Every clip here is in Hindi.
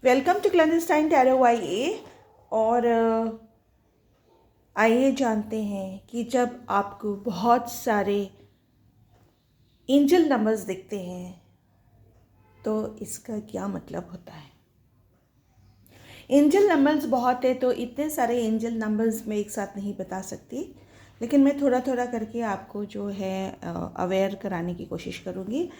वेलकम टू क्लेंस्टाइन टैरो YA। और आइए जानते हैं कि जब आपको बहुत सारे एंजल नंबर्स दिखते हैं तो इसका क्या मतलब होता है। एंजल नंबर्स बहुत है तो इतने सारे एंजल नंबर्स मैं एक साथ नहीं बता सकती, लेकिन मैं थोड़ा थोड़ा करके आपको जो है अवेयर कराने की कोशिश करूँगी।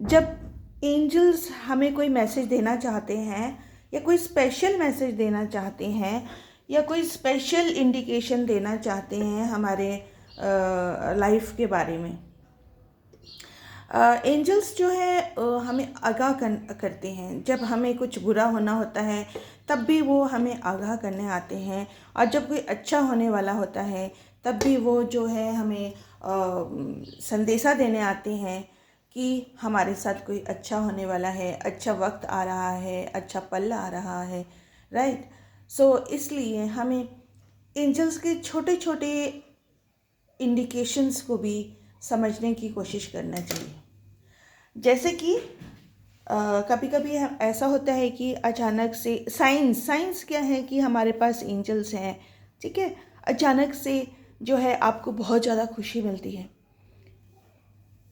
जब एंजल्स हमें कोई मैसेज देना चाहते हैं या कोई स्पेशल मैसेज देना चाहते हैं या कोई स्पेशल इंडिकेशन देना चाहते हैं हमारे लाइफ के बारे में, एंजल्स जो है हमें आगाह करते हैं। जब हमें कुछ बुरा होना होता है तब भी वो हमें आगाह करने आते हैं, और जब कोई अच्छा होने वाला होता है तब भी वो जो है हमें संदेशा देने आते हैं कि हमारे साथ कोई अच्छा होने वाला है, अच्छा वक्त आ रहा है, अच्छा पल आ रहा है। राइट। इसलिए हमें एंजल्स के छोटे छोटे इंडिकेशंस को भी समझने की कोशिश करना चाहिए। जैसे कि कभी कभी ऐसा होता है कि अचानक से साइंस क्या है कि हमारे पास एंजल्स हैं, ठीक है। अचानक से जो है आपको बहुत ज़्यादा खुशी मिलती है,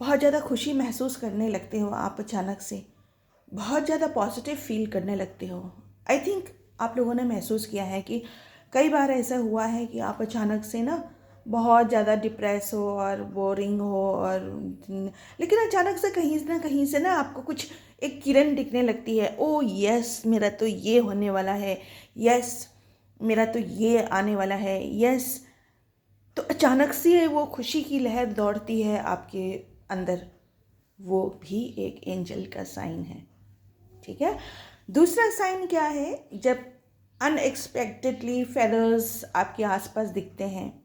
बहुत ज़्यादा खुशी महसूस करने लगते हो आप, अचानक से बहुत ज़्यादा पॉजिटिव फील करने लगते हो। आई थिंक आप लोगों ने महसूस किया है कि कई बार ऐसा हुआ है कि आप अचानक से ना बहुत ज़्यादा डिप्रेस हो और बोरिंग हो, और लेकिन अचानक से कहीं से ना आपको कुछ एक किरण दिखने लगती है। ओ यस, मेरा तो ये होने वाला है, यस मेरा तो ये आने वाला है, यस। तो अचानक से वो खुशी की लहर दौड़ती है आपके अंदर, वो भी एक एंजल का साइन है, ठीक है। दूसरा साइन क्या है, जब अनएक्सपेक्टेडली फेदर्स आपके आसपास दिखते हैं,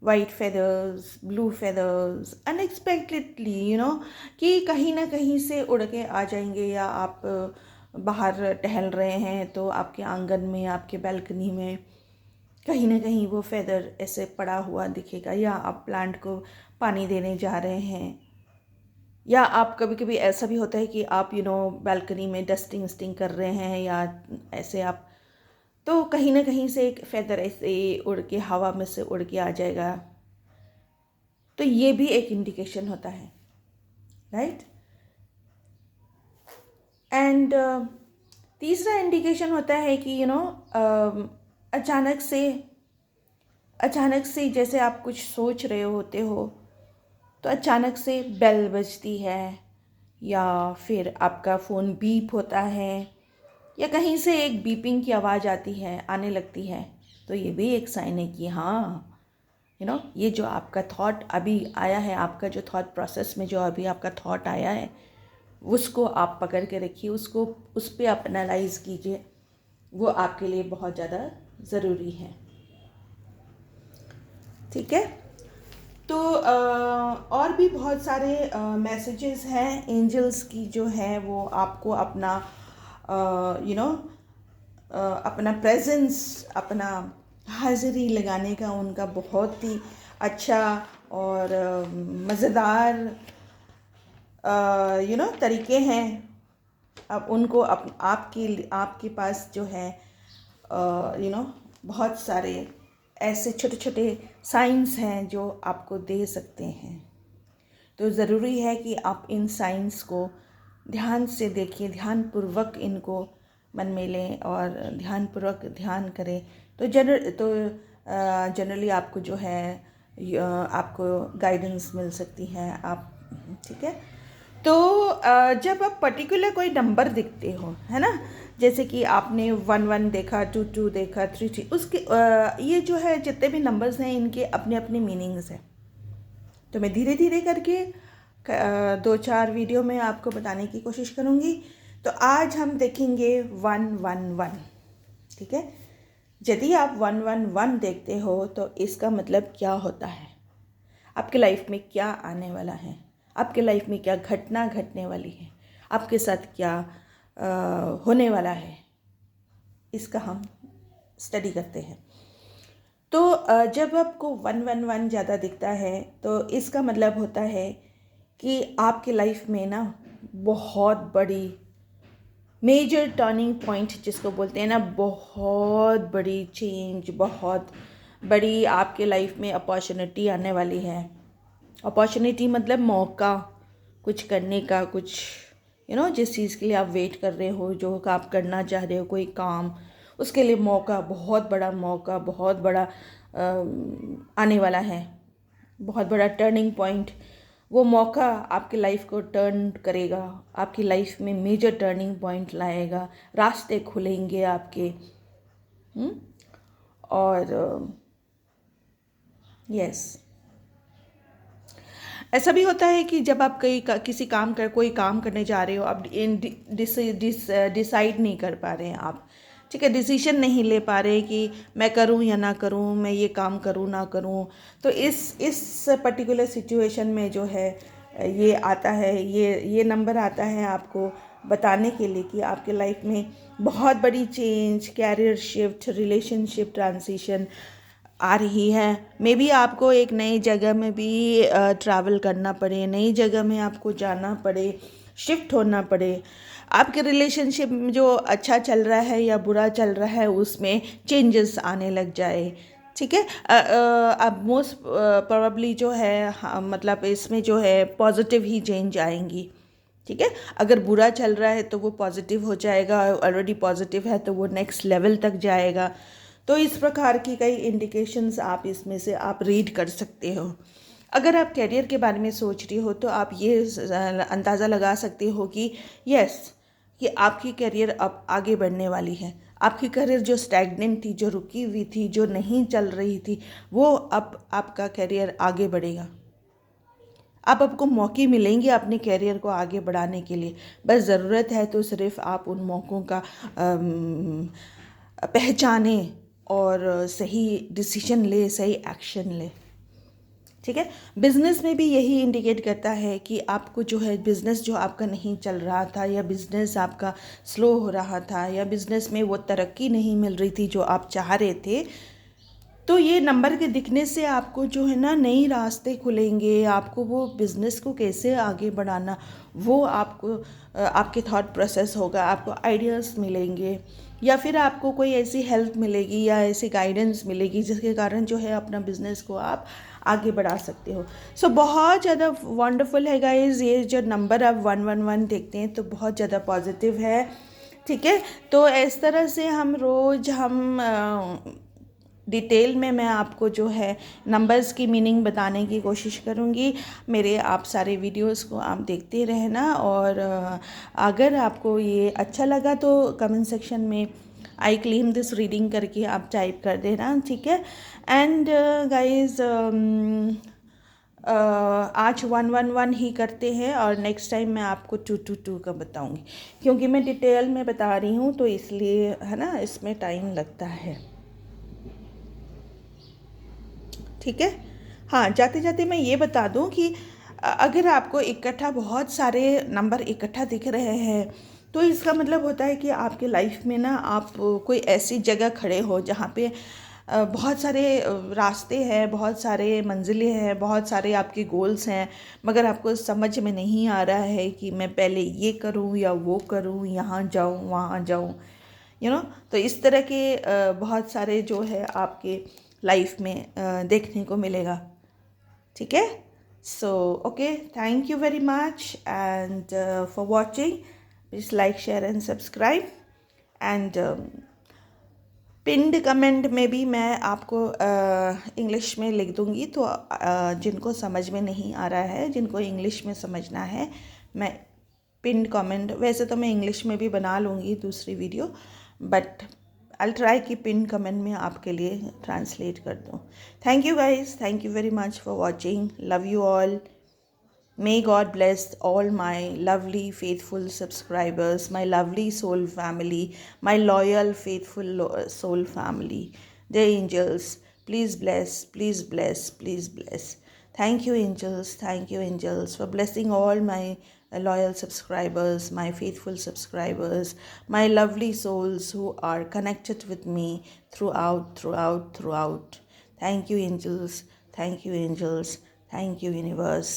white feathers, blue feathers, unexpectedly कि कहीं ना कहीं से उड़ के आ जाएंगे, या आप बाहर टहल रहे हैं तो आपके आंगन में, आपके बालकनी में कहीं ना कहीं वो फेदर ऐसे पड़ा हुआ दिखेगा, या आप प्लांट को पानी देने जा रहे हैं, या आप कभी कभी ऐसा भी होता है कि आप बालकनी में डस्टिंग कर रहे हैं, या ऐसे आप, तो कहीं ना कहीं से एक फेदर ऐसे उड़ के हवा में से उड़ के आ जाएगा, तो ये भी एक इंडिकेशन होता है। राइट। एंड तीसरा इंडिकेशन होता है कि अचानक से जैसे आप कुछ सोच रहे होते हो तो अचानक से बेल बजती है, या फिर आपका फ़ोन बीप होता है, या कहीं से एक बीपिंग की आवाज़ आती है, आने लगती है, तो ये भी एक साइन है कि हाँ ये जो आपका थॉट अभी आया है, आपका जो थॉट प्रोसेस में जो अभी आपका थॉट आया है, उसको आप पकड़ के रखिए, उसको उस पर आप एनालाइज कीजिए, वो आपके लिए बहुत ज़्यादा ज़रूरी है, ठीक है। तो और भी बहुत सारे मैसेजेस हैं एंजल्स की, जो है वो आपको अपना अपना प्रेजेंस, अपना हाज़िरी लगाने का उनका बहुत ही अच्छा और मज़ेदार तरीके हैं। अब उनको आपके पास जो है बहुत सारे ऐसे छोटे छोटे साइंस हैं जो आपको दे सकते हैं। तो ज़रूरी है कि आप इन साइंस को ध्यान से देखिए, ध्यानपूर्वक इनको मन में लें और ध्यानपूर्वक ध्यान करें, तो जनरली आपको जो है आपको गाइडेंस मिल सकती है, आप, ठीक है। तो जब आप पर्टिकुलर कोई नंबर दिखते हो, है ना, जैसे कि आपने 1 1 देखा, 2 2 देखा, 3 3, उसके ये जो है जितने भी नंबर्स हैं इनके अपने अपने मीनिंग्स हैं। तो मैं धीरे धीरे करके 2 4 वीडियो में आपको बताने की कोशिश करूँगी। तो आज हम देखेंगे 1 1 1, ठीक है। यदि आप 1 1 1 देखते हो तो इसका मतलब क्या होता है, आपके लाइफ में क्या आने वाला है, आपके लाइफ में क्या घटना घटने वाली है, आपके साथ क्या होने वाला है, इसका हम स्टडी करते हैं। तो जब आपको 1 1 1 ज़्यादा दिखता है तो इसका मतलब होता है कि आपके लाइफ में ना बहुत बड़ी मेजर टर्निंग पॉइंट जिसको बोलते हैं ना, बहुत बड़ी चेंज, बहुत बड़ी आपके लाइफ में अपॉर्चुनिटी आने वाली है। अपॉर्चुनिटी मतलब मौका कुछ करने का, कुछ जिस चीज़ के लिए आप वेट कर रहे हो, जो आप करना चाह रहे हो, कोई काम, उसके लिए मौका, बहुत बड़ा मौका, बहुत बड़ा आने वाला है, बहुत बड़ा टर्निंग पॉइंट। वो मौका आपकी लाइफ को टर्न करेगा, आपकी लाइफ में मेजर टर्निंग पॉइंट लाएगा, रास्ते खुलेंगे आपके। और यस, ऐसा भी होता है कि जब आप कोई काम करने जा रहे हो, आप डिसाइड नहीं कर पा रहे हैं आप, ठीक है, डिसीजन नहीं ले पा रहे कि मैं करूं या ना करूं, मैं ये काम करूं ना करूं। तो इस पर्टिकुलर सिचुएशन में जो है ये आता है, ये नंबर आता है आपको बताने के लिए कि आपके लाइफ में बहुत बड़ी change, career shift, relationship transition आ रही है। मे बी आपको एक नई जगह में भी ट्रैवल करना पड़े, नई जगह में आपको जाना पड़े, शिफ्ट होना पड़े। आपके रिलेशनशिप में जो अच्छा चल रहा है या बुरा चल रहा है, उसमें चेंजेस आने लग जाए, ठीक है। अब मोस्ट प्रोबेबली जो है, मतलब इसमें जो है पॉजिटिव ही चेंज आएंगी, ठीक है। अगर बुरा चल रहा है तो वो पॉजिटिव हो जाएगा, ऑलरेडी पॉजिटिव है तो वो नेक्स्ट लेवल तक जाएगा। तो इस प्रकार की कई इंडिकेशंस आप इसमें से आप रीड कर सकते हो। अगर आप कैरियर के बारे में सोच रही हो तो आप ये अंदाज़ा लगा सकते हो कि यस, कि आपकी कैरियर अब आगे बढ़ने वाली है। आपकी कैरियर जो स्टैग्नेंट थी, जो रुकी हुई थी, जो नहीं चल रही थी, वो अब आपका कैरियर आगे बढ़ेगा। आपको मौके मिलेंगे अपने कैरियर को आगे बढ़ाने के लिए। बस ज़रूरत है तो सिर्फ आप उन मौक़ों का पहचाने और सही डिसीजन ले, सही एक्शन ले, ठीक है। बिज़नेस में भी यही इंडिकेट करता है कि आपको जो है बिज़नेस जो आपका नहीं चल रहा था, या बिज़नेस आपका स्लो हो रहा था, या बिज़नेस में वो तरक्की नहीं मिल रही थी जो आप चाह रहे थे, तो ये नंबर के दिखने से आपको जो है ना नई रास्ते खुलेंगे। आपको वो बिज़नेस को कैसे आगे बढ़ाना, वो आपको आपके थॉट प्रोसेस होगा, आपको आइडियाज़ मिलेंगे, या फिर आपको कोई ऐसी हेल्प मिलेगी या ऐसी गाइडेंस मिलेगी जिसके कारण जो है अपना बिज़नेस को आप आगे बढ़ा सकते हो। सो बहुत ज़्यादा वंडरफुल है गाइस। ये जो नंबर आप 111 देखते हैं तो बहुत ज़्यादा पॉजिटिव है, ठीक है। तो इस तरह से हम रोज़ डिटेल में मैं आपको जो है नंबर्स की मीनिंग बताने की कोशिश करूँगी। मेरे आप सारे वीडियोस को आप देखते रहना, और अगर आपको ये अच्छा लगा तो कमेंट सेक्शन में आई क्लेम दिस रीडिंग करके आप टाइप कर देना, ठीक है। एंड गाइस, आज 111 ही करते हैं, और नेक्स्ट टाइम मैं आपको 222 का बताऊंगी, क्योंकि मैं डिटेल में बता रही हूँ तो इसलिए है ना, इसमें टाइम लगता है, ठीक है। हाँ, जाते जाते मैं ये बता दूं कि अगर आपको इकट्ठा बहुत सारे नंबर इकट्ठा दिख रहे हैं तो इसका मतलब होता है कि आपके लाइफ में ना आप कोई ऐसी जगह खड़े हो जहाँ पे बहुत सारे रास्ते हैं, बहुत सारे मंजिलें हैं, बहुत सारे आपके गोल्स हैं, मगर आपको समझ में नहीं आ रहा है कि मैं पहले ये करूं या वो करूं, यहाँ जाऊं वहाँ जाऊं, तो इस तरह के बहुत सारे जो है आपके लाइफ में देखने को मिलेगा, ठीक है। So okay, thank you very much and for watching. Please like, share and subscribe. And पिंड कमेंट में भी मैं आपको इंग्लिश में लिख दूंगी, तो जिनको समझ में नहीं आ रहा है, जिनको इंग्लिश में समझना है, मैं पिंड कमेंट, वैसे तो मैं इंग्लिश में भी बना लूँगी दूसरी वीडियो, बट आई ट्राई कि पिन कमेंट में आपके लिए ट्रांसलेट कर दूँ। Thank you guys, thank you very much for watching. Love you all. May God bless all my lovely, faithful subscribers, my lovely soul family, my loyal, faithful soul family. Dear angels, please bless, please bless, please bless. Thank you, angels. Thank you, angels, for blessing all my loyal subscribers, my faithful subscribers, my lovely souls who are connected with me throughout. Thank you, angels. Thank you, angels. Thank you, universe.